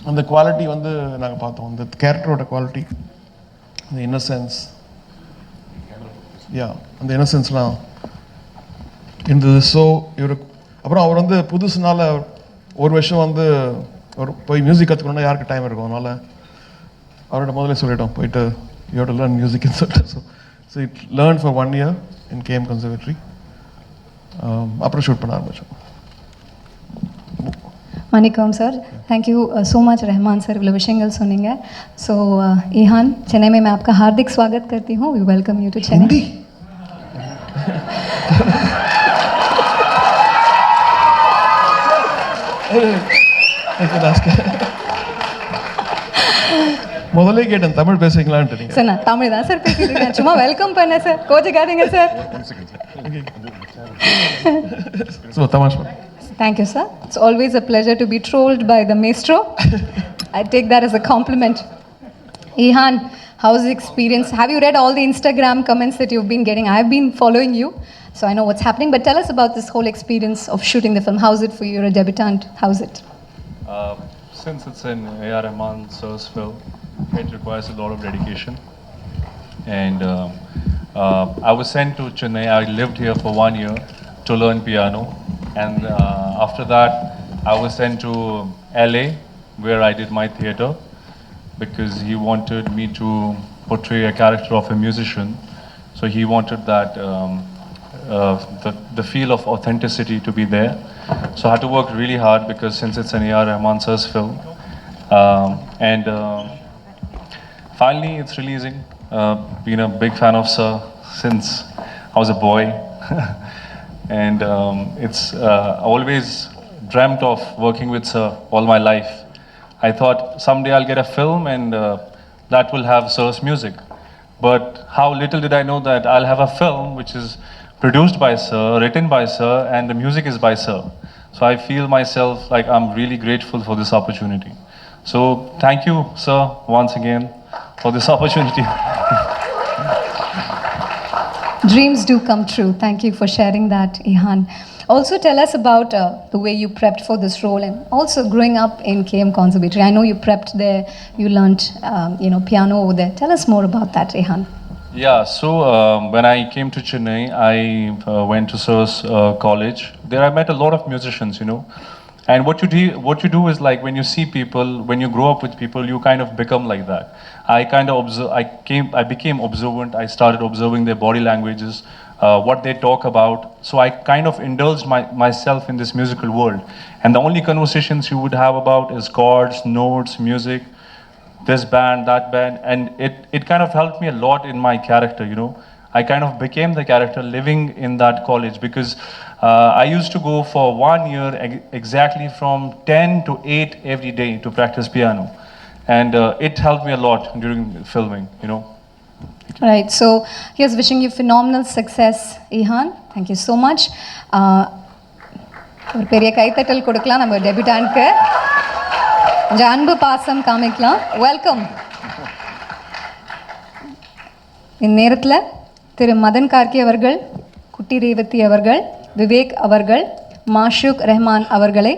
அந்த குவாலிட்டி வந்து நாங்கள் பார்த்தோம், அந்த கேரக்டரோட குவாலிட்டி, அந்த இன்னசென்ஸ், அந்த இன்னசென்ஸ்லாம் இருந்தது. ஸோ இவருக்கு அப்புறம் அவர் வந்து புதுசுனால ஒரு வருஷம் வந்து ஒரு போய் மியூசிக் கற்றுக்கணுன்னா யாருக்கு டைம் இருக்கும், அதனால் அவரோட முதல்ல சொல்லிட்டோம் போயிட்டு யூ ஹேவ் டு லேர்ன் மியூசிக்னு சொல்லிட்டு. So it learn for 1 year இன் KM கன்சர்வேட்டரி. அப்புறம் ஷூட் பண்ண ஆரம்பித்தோம். Manickam sir, thank you so much Rahman sir, इவ்வளோ விஷயங்கள் சொன்னீங்க. ஸோ ईहान, चेन्नई में मैं आपका हार्दिक स्वागत करती हूँ. We welcome you to Chennai. முதல்ல கேட்டேன் தமிழ் பேசுறீங்களான்ட்டு. சார் நான் தமிழ் தான் சார் பேசிட்டு இருக்கேன், சும்மா வெல்கம் பண்ணேன் சார், கோச்சிக்காதீங்க சார். ஸோ தமாஷ். Thank you, sir. It's always a pleasure to be trolled by the maestro. I take that as a compliment. Ihan, how's the experience? Have you read all the Instagram comments that you've been getting? I've been following you, so I know what's happening. But tell us about this whole experience of shooting the film. How's it for you? You're a debutant. How's it? Since it's an A.R. Rahman sir's film, it requires a lot of dedication. And I was sent to Chennai. I lived here for 1 year to learn piano. And after that, I was sent to LA, where I did my theatre, because he wanted me to portray a character of a musician. So he wanted that the feel of authenticity to be there. So I had to work really hard, because since it's an A.R. Rahman sir's film, and finally it's releasing. Been a big fan of Sir since I was a boy. And it's always dreamt of working with Sir all my life. I thought someday I'll get a film and that will have Sir's music. But how little did I know that I'll have a film which is produced by Sir, written by Sir, and the music is by Sir. So I feel myself like I'm really grateful for this opportunity. So thank you, Sir, once again for this opportunity. Dreams do come true. Thank you for sharing that, Ihan. Also tell us about the way you prepped for this role, and also growing up in KM Conservatory. I know you prepped there, you learnt piano over there. Tell us more about that, Ihan. Yeah, so when I came to Chennai, I went to Sir's college. There I met a lot of musicians, And what you do is, like, when you see people, when you grow up with people, you kind of become like that. I became observant. I started observing their body languages, what they talk about. So I kind of indulged myself in this musical world. And the only conversations you would have about is chords, notes, music, this band, that band. And it kind of helped me a lot in my character, I kind of became the character living in that college, because I used to go for 1 year exactly from 10 to 8 every day to practice piano. And it helped me a lot during filming, Right, so here's wishing you phenomenal success, Ihan. Thank you so much. ஒரு பெரிய கைத்தட்டல் கொடுக்கலாம் நம்ம டெபியூட்டான்ட்க்கு. கொஞ்சம் அன்பு பாசம் காமிக்கலாம். Welcome. இந்நேரத்தில் திரு மதன் கார்கி அவர்கள், குட்டி ரேவதி அவர்கள், விவேக் அவர்கள், மாஷூக் ரஹ்மான் அவர்களை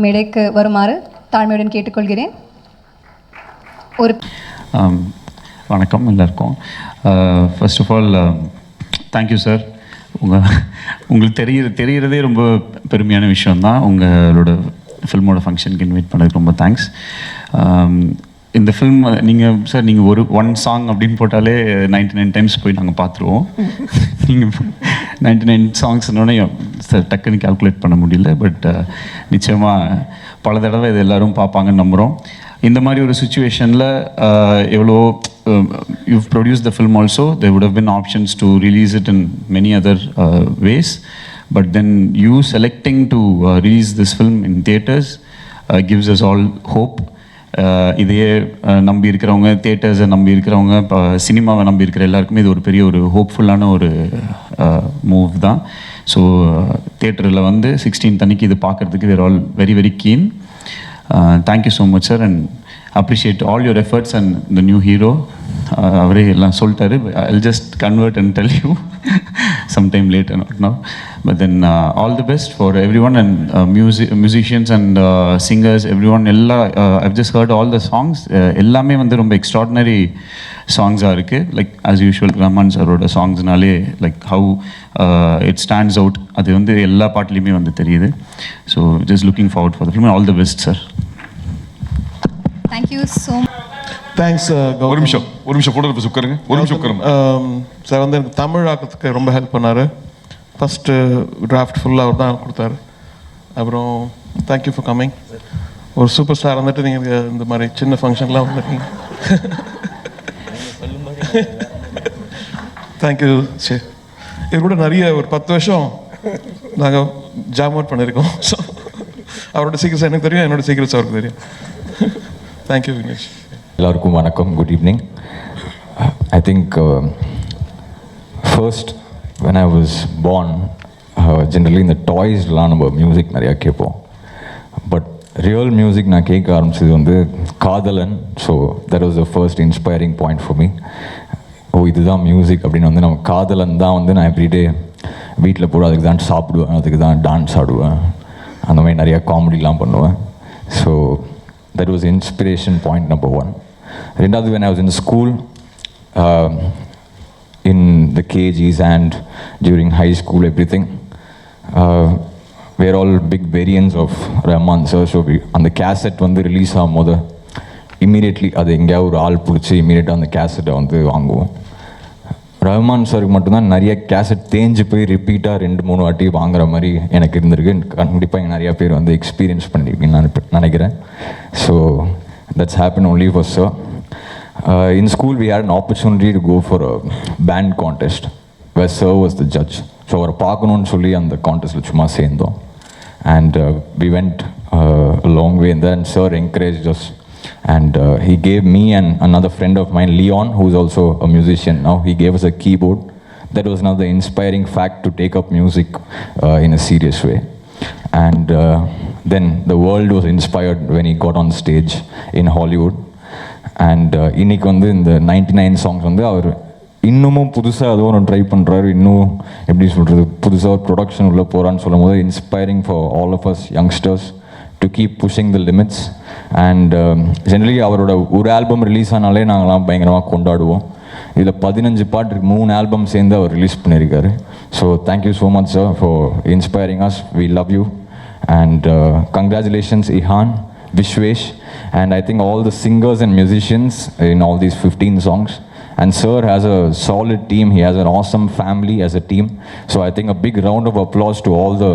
மேடைக்கு வருமாறு தாழ்மையுடன் கேட்டுக்கொள்கிறேன். வணக்கம் எல்லாருக்கும். First of all thank you sir. உங்களுக்கு தெரிகிறதே ரொம்ப பெருமையான விஷயந்தான். உங்களோட ஃபில்மோட ஃபங்க்ஷனுக்கு இன்வைட் பண்ணதுக்கு ரொம்ப தேங்க்ஸ். இந்த ஃபில்ம் நீங்கள் ஒரு 1 சாங் அப்படின்னு போட்டாலே 99 டைம்ஸ் போய் நாங்கள் பார்த்துருவோம். நீங்கள் 99 சாங்ஸ்னோடனே டக்குன்னு கால்குலேட் பண்ண முடியல. பட் நிச்சயமாக பல தடவை இது எல்லோரும் பார்ப்பாங்கன்னு நம்புகிறோம். இந்த மாதிரி ஒரு சுச்சுவேஷனில் எவ்வளோ you've produced the film also, there would have been options to release it in many other ways, but then you selecting to release this film in theaters gives us all hope. இதையே நம்பி இருக்கிறவங்க, தியேட்டர்ஸை நம்பி இருக்கிறவங்க, இப்போ சினிமாவை நம்பி இருக்கிற எல்லாருக்குமே இது ஒரு பெரிய ஒரு ஹோப்ஃபுல்லான ஒரு மூவ் தான். ஸோ தியேட்டரில் வந்து 16th அன்னைக்கு இது பார்க்குறதுக்கு we're all very very keen. Thank you so much sir, and appreciate all your efforts and the new hero. அவரே எல்லாம் சொல்லிட்டாரு. I'll just convert and tell you sometime later, not now. But then all the best for everyone, and musicians and singers, everyone. I've just heard all the songs. எல்லாமே வந்து ரொம்ப extraordinary சாங்ஸாக இருக்குது. Like as usual Rahman சாரோட சாங்ஸ்னாலே like how it stands out, அது வந்து எல்லா பாட்டுலேயுமே வந்து தெரியுது. So just looking forward for the film. All the best sir. Thank you so much. Thanks. ஒரு நிமிஷம் ஃபோட்டோ உட்காருங்க. ஒரு நிமிஷம் உட்காருங்க. சார் வந்து எனக்கு தமிழ் ஆக்கிறதுக்கு ரொம்ப ஹெல்ப் பண்ணார். ஃபஸ்ட்டு டிராஃப்ட் ஃபுல்லாக அவர் தான் கொடுத்தாரு. அப்புறம் தேங்க்யூ ஃபார் கம்மிங். ஒரு சூப்பர் ஸ்டார் வந்துட்டு நீங்கள் இந்த மாதிரி சின்ன ஃபங்க்ஷன்லாம் வந்துருக்கீங்க. தேங்க்யூ. சரி, இது கூட நிறைய ஒரு 10 வருஷம் நாங்கள் ஜாம் அவுட் பண்ணியிருக்கோம். ஸோ அவரோட சீக்கிரட்ஸ் எனக்கு தெரியும், என்னோட சீக்கிரட்ஸ் அவருக்கு தெரியும். தேங்க்யூ விக்னேஷ். எல்லாருக்கும் வணக்கம், good evening. I think first when I was born, generally இந்த டாய்ஸ்லாம் நம்ம மியூசிக் நிறையா கேட்போம். பட் ரியல் மியூசிக் நான் கேட்க ஆரம்பிச்சது வந்து காதலன். So that was the first inspiring point for me. இதுதான் மியூசிக் அப்படின்னு வந்து நம்ம காதலன் தான் வந்து நான் எவ்ரிடே வீட்டில் போட அதுக்கு தான் சாப்பிடுவேன், அதுக்கு தான் டான்ஸ் ஆடுவேன், அந்த மாதிரி நிறையா காமெடிலாம் பண்ணுவேன். So that was inspiration point number 1. ரெண்டாவது, when I was in school, in the KGs and during high school, everything, we're all big variants of Rahman sir. So அந்த கேசட் வந்து ரிலீஸ் ஆகும்போது இம்மீடியட்லி அது எங்கேயாவது ஒரு ஆள் பிடிச்சி இம்மீடியட்டாக அந்த கேசட்டை வந்து வாங்குவோம். ரஹ்மான் சாருக்கு மட்டும்தான் நிறைய கேசட் தேஞ்சு போய் ரிப்பீட்டாக 2-3 வாட்டி வாங்குற மாதிரி எனக்கு இருந்திருக்கு. கண்டிப்பாக இங்கே நிறையா பேர் வந்து எக்ஸ்பீரியன்ஸ் பண்ணியிருக்கீங்கன்னு நான் நினைக்கிறேன். So that's happen only for sir. In school we had an opportunity to go for a band contest where sir was the judge. So அவரை பார்க்கணுன்னு சொல்லி அந்த கான்டெஸ்ட்டில் சும்மா சேர்ந்தோம். And we went long way in there, and sir encouraged us. And he gave me and another friend of mine, Leon, who is also a musician now, he gave us a keyboard. That was another inspiring fact to take up music in a serious way. And then the world was inspired when he got on stage in Hollywood. And இன்னைக்கு வந்து இந்த 99 songs வந்து அவர் இன்னமும் புதுசாக அதுவும் ஒன்று try பண்ணுறாரு. இன்னும் எப்படி சொல்கிறது, புதுசாக ஒரு ப்ரொடக்ஷன் உள்ளே போகிறான்னு சொல்லும் போது inspiring for all of us youngsters to keep pushing the limits. And generally அவரோட ஒரு ஆல்பம் ரிலீஸ் ஆனாலே நாங்கள்லாம் பயங்கரமாக கொண்டாடுவோம். இதில் 15 பாட்டு 3 ஆல்பம் சேர்ந்து அவர் ரிலீஸ் பண்ணியிருக்காரு. So thank you so much sir for inspiring us. We love you and congratulations Ihan, Vishwesh, and I think all the singers and musicians in all these 15 songs. And sir has a solid team. He has an awesome family as a team. So I think a big round of applause to all the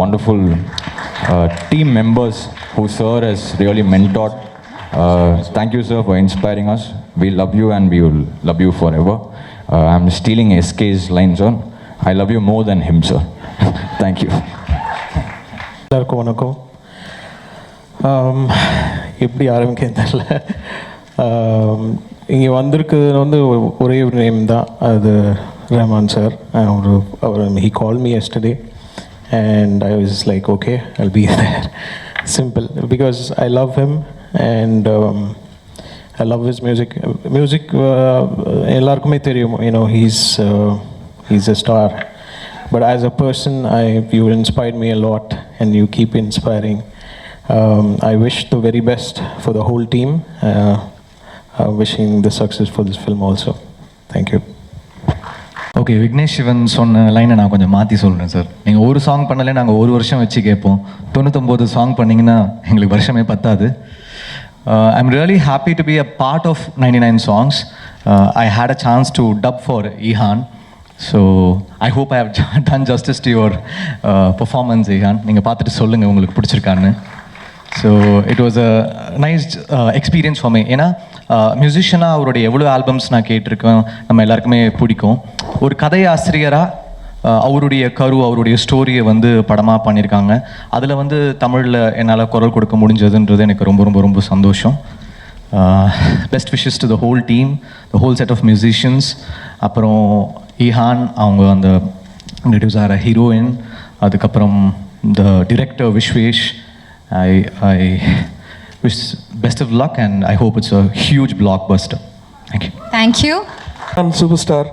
wonderful team members who sir has really mentored. Thank you sir for inspiring us. We love you and we will love you forever. I'm stealing SK's lines on. I love you more than him sir. Thank you. எல்லாருக்கும் வணக்கம். எப்படி ஆரம்பிக்க தெரியல. இங்கே வந்திருக்குது வந்து ஒரே ஒரு நேம் தான், அது ரஹ்மான் சார். அவர் he called me yesterday and I was like, okay, I'll be there. Simple, because I love him and I love his music. எல்லாருக்குமே தெரியும், you know, he's a star. But as a person, you inspired me a lot and you keep inspiring. I wish the very best for the whole team. Wishing the success for this film also. Thank you. Okay, Vignesh Sivan சொன்ன லைனை நான் கொஞ்சம் மாற்றி சொல்கிறேன் sir. நீங்கள் ஒரு song பண்ணலே நாங்கள் ஒரு வருஷம் வச்சு கேட்போம். 99 சாங் பண்ணிங்கன்னா எங்களுக்கு வருஷமே பத்தாது. I'm really happy to be a part of 99 songs. I had a chance to dub for Ihan. So I hope I have done justice to your performance Ihan. நீங்கள் பார்த்துட்டு சொல்லுங்கள் உங்களுக்கு பிடிச்சிருக்கான்னு. So it was a nice experience for me. ஏன்னா மியூசிஷியனாக அவருடைய எவ்வளோ albums நான் கேட்டிருக்கேன், நம்ம எல்லாருக்குமே பிடிக்கும். ஒரு கதை ஆசிரியராக அவருடைய அவருடைய ஸ்டோரியை வந்து படமாக பண்ணியிருக்காங்க. அதில் வந்து தமிழில் என்னால் குரல் கொடுக்க முடிஞ்சதுன்றது எனக்கு ரொம்ப ரொம்ப ரொம்ப சந்தோஷம். Best wishes to the whole team, the whole set of musicians. அப்புறம் ஈஹான் அவங்க அந்த இன்ட்ரடியூஸ் ஆகிற ஹீரோயின், அதுக்கப்புறம் the director Vishwesh. I wish best of luck and I hope it's a huge blockbuster. Thank you. Thank you. And superstar,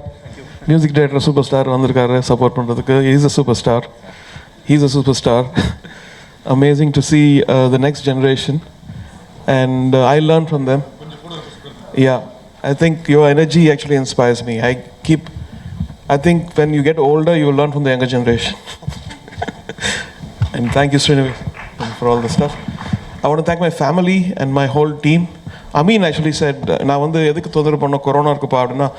music director superstar vandirukkaru support pandradhukku. He's a superstar. He's a superstar. Amazing to see the next generation, and I learn from them. Yeah, I think your energy actually inspires me. I think when you get older, you will learn from the younger generation. And thank you, Srinavi, for all the stuff. I want to thank my family and my whole team. Amin actually said, நான் வந்து எதுக்கு தொந்தரவு பண்ண, corona இருக்குப்பா அப்படின்னா,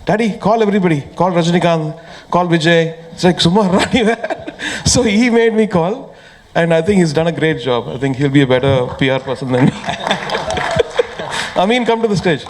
Daddy, call everybody, call Rajinikanth, call Vijay. It's like, சும்மா ராணிவே. So he made me call, and I think he's done a great job. I think he'll be a better PR person than me. Amin, come to the stage.